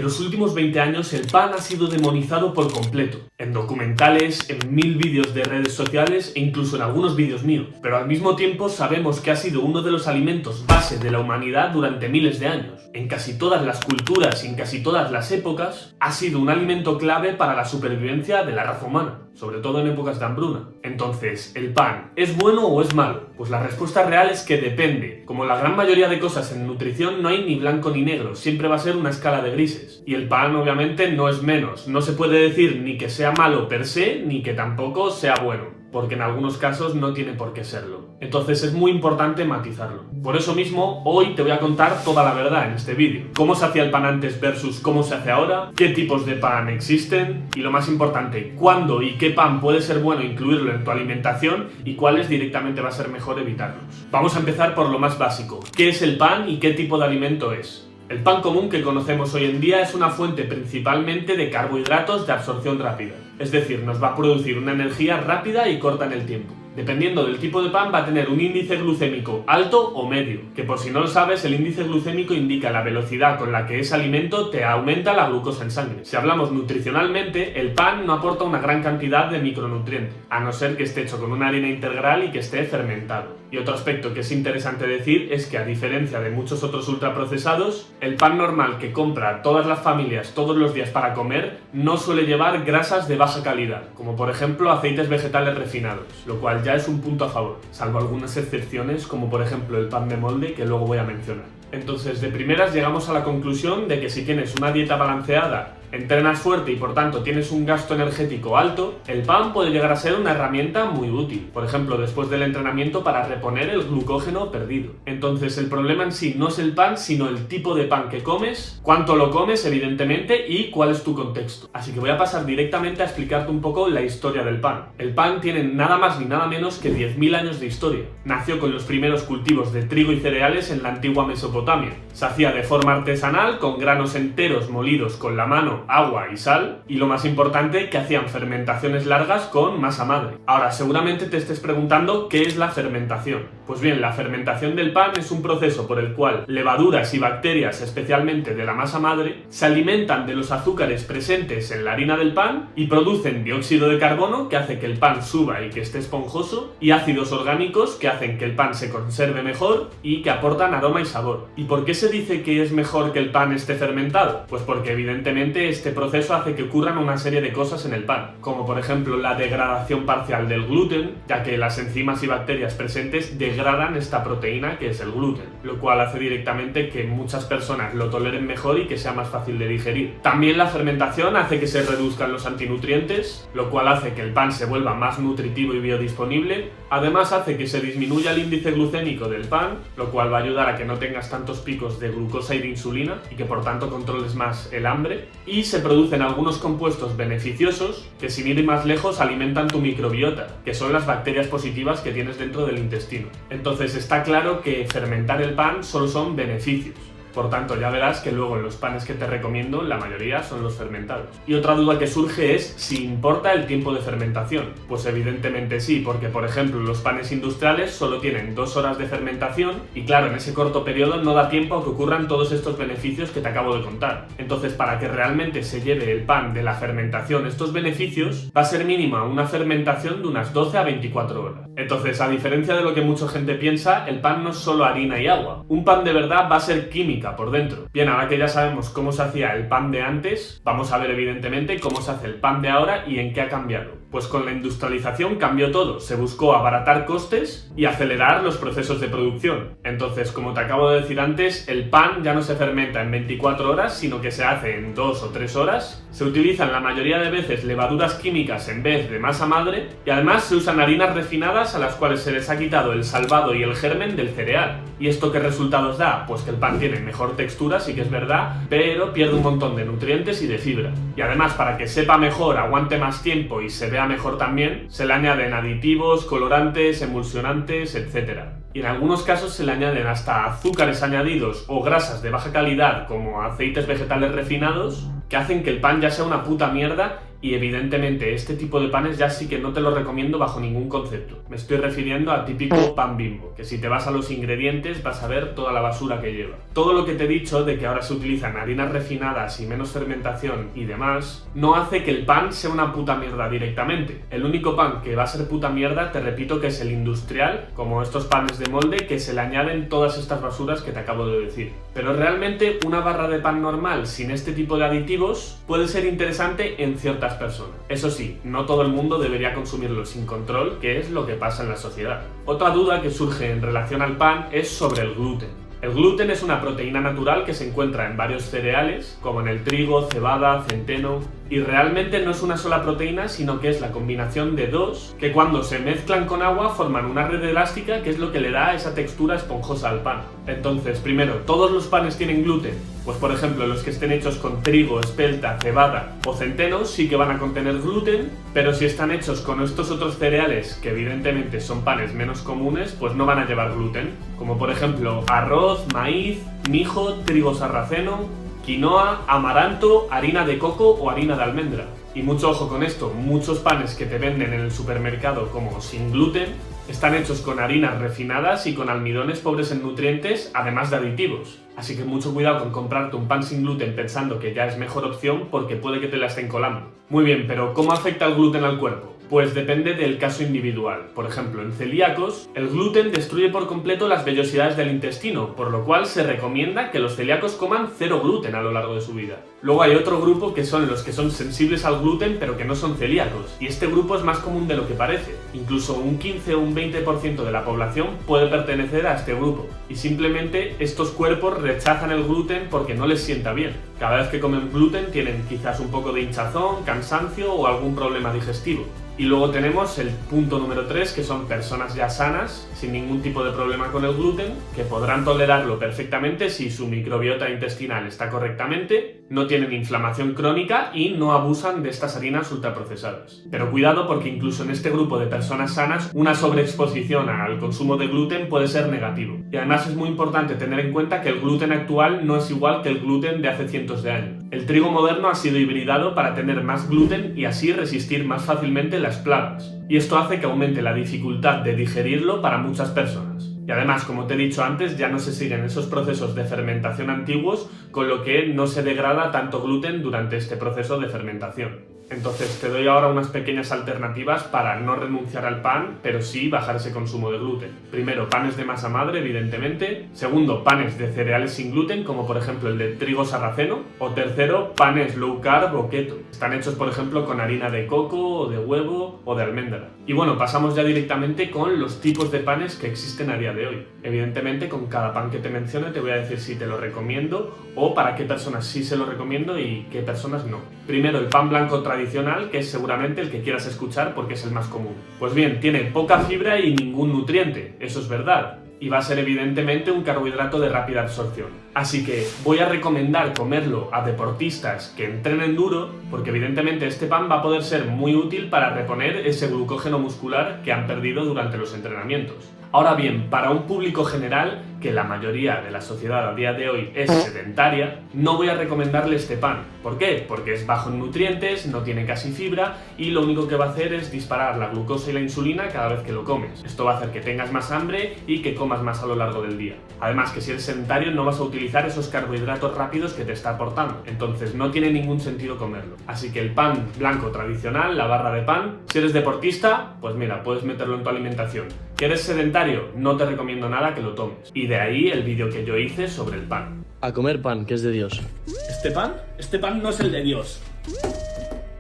los últimos 20 años el pan ha sido demonizado por completo, en documentales, en 1000 vídeos de redes sociales e incluso en algunos vídeos míos, pero al mismo tiempo sabemos que ha sido uno de los alimentos base de la humanidad durante miles de años. En casi todas las culturas y en casi todas las épocas ha sido un alimento clave para la supervivencia de la raza humana, sobre todo en épocas de hambruna. Entonces, ¿el pan es bueno o es malo? Pues la respuesta real es que depende. Como la gran mayoría de cosas en nutrición, no hay ni blanco ni negro, siempre va a ser una escala de grises. Y el pan obviamente no es menos, no se puede decir ni que sea malo per se, ni que tampoco sea bueno, porque en algunos casos no tiene por qué serlo. Entonces es muy importante matizarlo. Por eso mismo, hoy te voy a contar toda la verdad en este vídeo. Cómo se hacía el pan antes versus cómo se hace ahora, qué tipos de pan existen y lo más importante, cuándo y qué pan puede ser bueno incluirlo en tu alimentación y cuáles directamente va a ser mejor evitarlos. Vamos a empezar por lo más básico. ¿Qué es el pan y qué tipo de alimento es? El pan común que conocemos hoy en día es una fuente principalmente de carbohidratos de absorción rápida. Es decir, nos va a producir una energía rápida y corta en el tiempo. Dependiendo del tipo de pan va a tener un índice glucémico alto o medio, que por si no lo sabes, el índice glucémico indica la velocidad con la que ese alimento te aumenta la glucosa en sangre. Si hablamos nutricionalmente, el pan no aporta una gran cantidad de micronutrientes, a no ser que esté hecho con una harina integral y que esté fermentado. Y otro aspecto que es interesante decir es que a diferencia de muchos otros ultraprocesados, el pan normal que compra todas las familias todos los días para comer no suele llevar grasas de baja calidad, como por ejemplo aceites vegetales refinados, lo cual ya es un punto a favor, salvo algunas excepciones como por ejemplo el pan de molde que luego voy a mencionar. Entonces de primeras llegamos a la conclusión de que si tienes una dieta balanceada, entrenas fuerte y por tanto tienes un gasto energético alto, el pan puede llegar a ser una herramienta muy útil, por ejemplo después del entrenamiento para reponer el glucógeno perdido. Entonces el problema en sí no es el pan, sino el tipo de pan que comes, cuánto lo comes evidentemente y cuál es tu contexto. Así que voy a pasar directamente a explicarte un poco la historia del pan. El pan tiene nada más ni nada menos que 10.000 años de historia. Nació con los primeros cultivos de trigo y cereales en la antigua Mesopotamia. Se hacía de forma artesanal con granos enteros molidos con la mano, agua y sal, y lo más importante, que hacían fermentaciones largas con masa madre. Ahora, seguramente te estés preguntando qué es la fermentación. Pues bien, la fermentación del pan es un proceso por el cual levaduras y bacterias, especialmente de la masa madre, se alimentan de los azúcares presentes en la harina del pan y producen dióxido de carbono que hace que el pan suba y que esté esponjoso, y ácidos orgánicos que hacen que el pan se conserve mejor y que aportan aroma y sabor. ¿Y por qué se dice que es mejor que el pan esté fermentado? Pues porque evidentemente este proceso hace que ocurran una serie de cosas en el pan, como por ejemplo la degradación parcial del gluten, ya que las enzimas y bacterias presentes degradan esta proteína que es el gluten, lo cual hace directamente que muchas personas lo toleren mejor y que sea más fácil de digerir. También la fermentación hace que se reduzcan los antinutrientes, lo cual hace que el pan se vuelva más nutritivo y biodisponible. Además hace que se disminuya el índice glucémico del pan, lo cual va a ayudar a que no tengas tantos picos de glucosa y de insulina y que por tanto controles más el hambre. Y se producen algunos compuestos beneficiosos que, sin ir más lejos, alimentan tu microbiota, que son las bacterias positivas que tienes dentro del intestino. Entonces está claro que fermentar el pan solo son beneficios. Por tanto, ya verás que luego en los panes que te recomiendo, la mayoría son los fermentados. Y otra duda que surge es si importa el tiempo de fermentación. Pues evidentemente sí, porque por ejemplo los panes industriales solo tienen 2 horas de fermentación y claro, en ese corto periodo no da tiempo a que ocurran todos estos beneficios que te acabo de contar. Entonces, para que realmente se lleve el pan de la fermentación estos beneficios, va a ser mínima una fermentación de unas 12 a 24 horas. Entonces, a diferencia de lo que mucha gente piensa, el pan no es solo harina y agua. Un pan de verdad va a ser química por dentro. Bien, ahora que ya sabemos cómo se hacía el pan de antes, vamos a ver evidentemente cómo se hace el pan de ahora y en qué ha cambiado. Pues con la industrialización cambió todo, se buscó abaratar costes y acelerar los procesos de producción. Entonces, como te acabo de decir antes, el pan ya no se fermenta en 24 horas, sino que se hace en 2 o 3 horas. Se utilizan la mayoría de veces levaduras químicas en vez de masa madre y además se usan harinas refinadas a las cuales se les ha quitado el salvado y el germen del cereal. ¿Y esto qué resultados da? Pues que el pan tiene mejor textura, sí que es verdad, pero pierde un montón de nutrientes y de fibra. Y además, para que sepa mejor, aguante más tiempo y se vea mejor también, se le añaden aditivos, colorantes, emulsionantes, etc. Y en algunos casos se le añaden hasta azúcares añadidos o grasas de baja calidad como aceites vegetales refinados que hacen que el pan ya sea una puta mierda Y evidentemente este tipo de panes ya sí que no te lo recomiendo bajo ningún concepto. Me estoy refiriendo al típico pan Bimbo, que si te vas a los ingredientes vas a ver toda la basura que lleva. Todo lo que te he dicho de que ahora se utilizan harinas refinadas y menos fermentación y demás, no hace que el pan sea una puta mierda directamente. El único pan que va a ser puta mierda, te repito, que es el industrial, como estos panes de molde que se le añaden todas estas basuras que te acabo de decir. Pero realmente una barra de pan normal sin este tipo de aditivos puede ser interesante en ciertas personas. Eso sí, no todo el mundo debería consumirlo sin control, que es lo que pasa en la sociedad. Otra duda que surge en relación al pan es sobre el gluten. El gluten es una proteína natural que se encuentra en varios cereales, como en el trigo, cebada, centeno, y realmente no es una sola proteína, sino que es la combinación de dos, que cuando se mezclan con agua forman una red elástica, que es lo que le da esa textura esponjosa al pan. Entonces, primero, ¿todos los panes tienen gluten? Pues por ejemplo, los que estén hechos con trigo, espelta, cebada o centeno sí que van a contener gluten, pero si están hechos con estos otros cereales, que evidentemente son panes menos comunes, pues no van a llevar gluten, como por ejemplo arroz, maíz, mijo, trigo sarraceno, quinoa, amaranto, harina de coco o harina de almendra. Y mucho ojo con esto, muchos panes que te venden en el supermercado como sin gluten están hechos con harinas refinadas y con almidones pobres en nutrientes, además de aditivos. Así que mucho cuidado con comprarte un pan sin gluten pensando que ya es mejor opción, porque puede que te la estén colando. Muy bien, pero ¿cómo afecta el gluten al cuerpo? Pues depende del caso individual. Por ejemplo, en celíacos, el gluten destruye por completo las vellosidades del intestino, por lo cual se recomienda que los celíacos coman 0 gluten a lo largo de su vida. Luego hay otro grupo que son los que son sensibles al gluten pero que no son celíacos, y este grupo es más común de lo que parece. Incluso un 15 o un 20% de la población puede pertenecer a este grupo, y simplemente estos cuerpos rechazan el gluten porque no les sienta bien. Cada vez que comen gluten tienen quizás un poco de hinchazón, cansancio o algún problema digestivo. Y luego tenemos el punto número 3, que son personas ya sanas, sin ningún tipo de problema con el gluten, que podrán tolerarlo perfectamente si su microbiota intestinal está correctamente, no tienen inflamación crónica y no abusan de estas harinas ultraprocesadas. Pero cuidado, porque incluso en este grupo de personas sanas, una sobreexposición al consumo de gluten puede ser negativo. Y además es muy importante tener en cuenta que el gluten actual no es igual que el gluten de hace cientos de años. El trigo moderno ha sido hibridado para tener más gluten y así resistir más fácilmente las plagas. Y esto hace que aumente la dificultad de digerirlo para muchas personas. Y además, como te he dicho antes, ya no se siguen esos procesos de fermentación antiguos, con lo que no se degrada tanto gluten durante este proceso de fermentación. Entonces te doy ahora unas pequeñas alternativas para no renunciar al pan, pero sí bajar ese consumo de gluten. Primero, panes de masa madre, evidentemente. Segundo, panes de cereales sin gluten, como por ejemplo el de trigo sarraceno. O tercero, panes low carb o keto. Están hechos, por ejemplo, con harina de coco, o de huevo, o de almendra. Y bueno, pasamos ya directamente con los tipos de panes que existen a día de hoy. Evidentemente, con cada pan que te mencione te voy a decir si te lo recomiendo o para qué personas sí se lo recomiendo y qué personas no. Primero, el pan blanco tradicional, que es seguramente el que quieras escuchar porque es el más común. Pues bien, tiene poca fibra y ningún nutriente, eso es verdad, y va a ser evidentemente un carbohidrato de rápida absorción. Así que voy a recomendar comerlo a deportistas que entrenen duro, porque evidentemente este pan va a poder ser muy útil para reponer ese glucógeno muscular que han perdido durante los entrenamientos. Ahora bien, para un público general, que la mayoría de la sociedad a día de hoy es sedentaria, no voy a recomendarle este pan. ¿Por qué? Porque es bajo en nutrientes, no tiene casi fibra y lo único que va a hacer es disparar la glucosa y la insulina cada vez que lo comes. Esto va a hacer que tengas más hambre y que comas más a lo largo del día. Además, que si eres sedentario no vas a utilizar esos carbohidratos rápidos que te está aportando, entonces no tiene ningún sentido comerlo. Así que el pan blanco tradicional, la barra de pan, si eres deportista, pues mira, puedes meterlo en tu alimentación. ¿Que eres sedentario? No te recomiendo nada que lo tomes. Y de ahí el vídeo que yo hice sobre el pan. A comer pan, que es de Dios. ¿Este pan? Este pan no es el de Dios.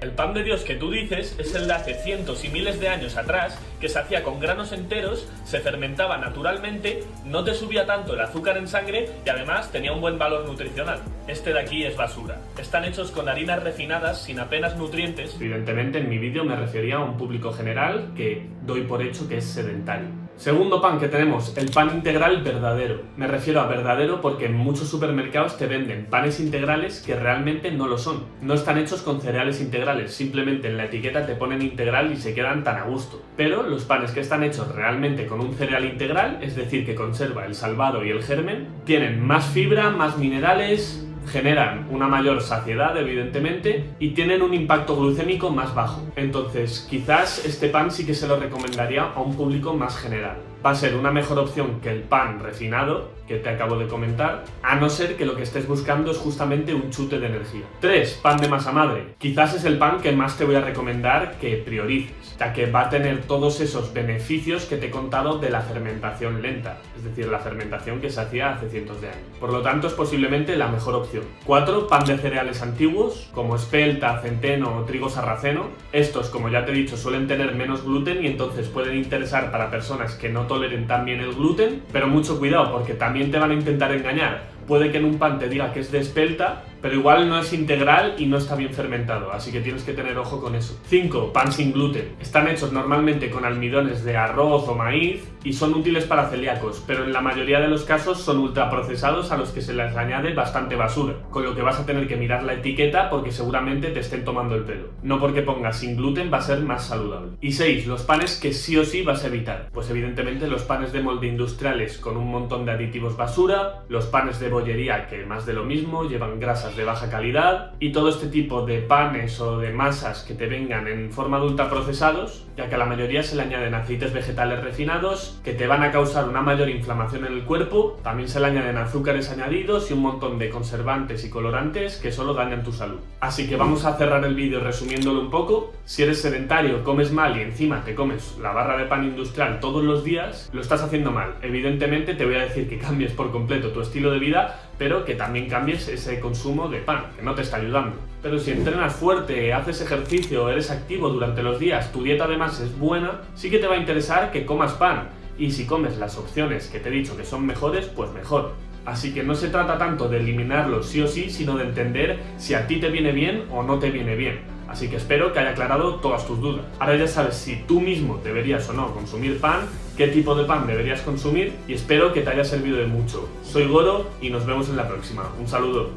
El pan de Dios que tú dices es el de hace cientos y miles de años atrás, que se hacía con granos enteros, se fermentaba naturalmente, no te subía tanto el azúcar en sangre y además tenía un buen valor nutricional. Este de aquí es basura. Están hechos con harinas refinadas sin apenas nutrientes. Evidentemente en mi vídeo me refería a un público general que doy por hecho que es sedentario. Segundo pan que tenemos, el pan integral verdadero. Me refiero a verdadero porque en muchos supermercados te venden panes integrales que realmente no lo son. No están hechos con cereales integrales, simplemente en la etiqueta te ponen integral y se quedan tan a gusto. Pero los panes que están hechos realmente con un cereal integral, es decir, que conserva el salvado y el germen, tienen más fibra, más minerales, generan una mayor saciedad evidentemente y tienen un impacto glucémico más bajo. Entonces quizás este pan sí que se lo recomendaría a un público más general. Va a ser una mejor opción que el pan refinado que te acabo de comentar, a no ser que lo que estés buscando es justamente un chute de energía. 3. Pan de masa madre. Quizás es el pan que más te voy a recomendar que priorices, ya que va a tener todos esos beneficios que te he contado de la fermentación lenta, es decir, la fermentación que se hacía hace cientos de años. Por lo tanto, es posiblemente la mejor opción. 4. Pan de cereales antiguos, como espelta, centeno o trigo sarraceno. Estos, como ya te he dicho, suelen tener menos gluten y entonces pueden interesar para personas que no toleren tan bien el gluten, pero mucho cuidado porque también te van a intentar engañar. Puede que en un pan te diga que es de espelta, pero igual no es integral y no está bien fermentado, así que tienes que tener ojo con eso. 5. Pan sin gluten. Están hechos normalmente con almidones de arroz o maíz y son útiles para celíacos, pero en la mayoría de los casos son ultraprocesados a los que se les añade bastante basura, con lo que vas a tener que mirar la etiqueta porque seguramente te estén tomando el pelo. No porque pongas sin gluten va a ser más saludable. Y 6. Los panes que sí o sí vas a evitar. Pues evidentemente los panes de molde industriales con un montón de aditivos basura, los panes de bollería que más de lo mismo, llevan grasas de baja calidad y todo este tipo de panes o de masas que te vengan en forma de ultraprocesados, ya que a la mayoría se le añaden aceites vegetales refinados que te van a causar una mayor inflamación en el cuerpo, también se le añaden azúcares añadidos y un montón de conservantes y colorantes que solo dañan tu salud. Así que vamos a cerrar el vídeo resumiéndolo un poco. Si eres sedentario, comes mal y encima te comes la barra de pan industrial todos los días, lo estás haciendo mal. Evidentemente te voy a decir que cambies por completo tu estilo de vida, pero que también cambies ese consumo de pan, que no te está ayudando. Pero si entrenas fuerte, haces ejercicio, eres activo durante los días, tu dieta además es buena, sí que te va a interesar que comas pan. Y si comes las opciones que te he dicho que son mejores, pues mejor. Así que no se trata tanto de eliminarlo sí o sí, sino de entender si a ti te viene bien o no te viene bien. Así que espero que haya aclarado todas tus dudas. Ahora ya sabes si tú mismo deberías o no consumir pan, qué tipo de pan deberías consumir y espero que te haya servido de mucho. Soy Goro y nos vemos en la próxima. Un saludo.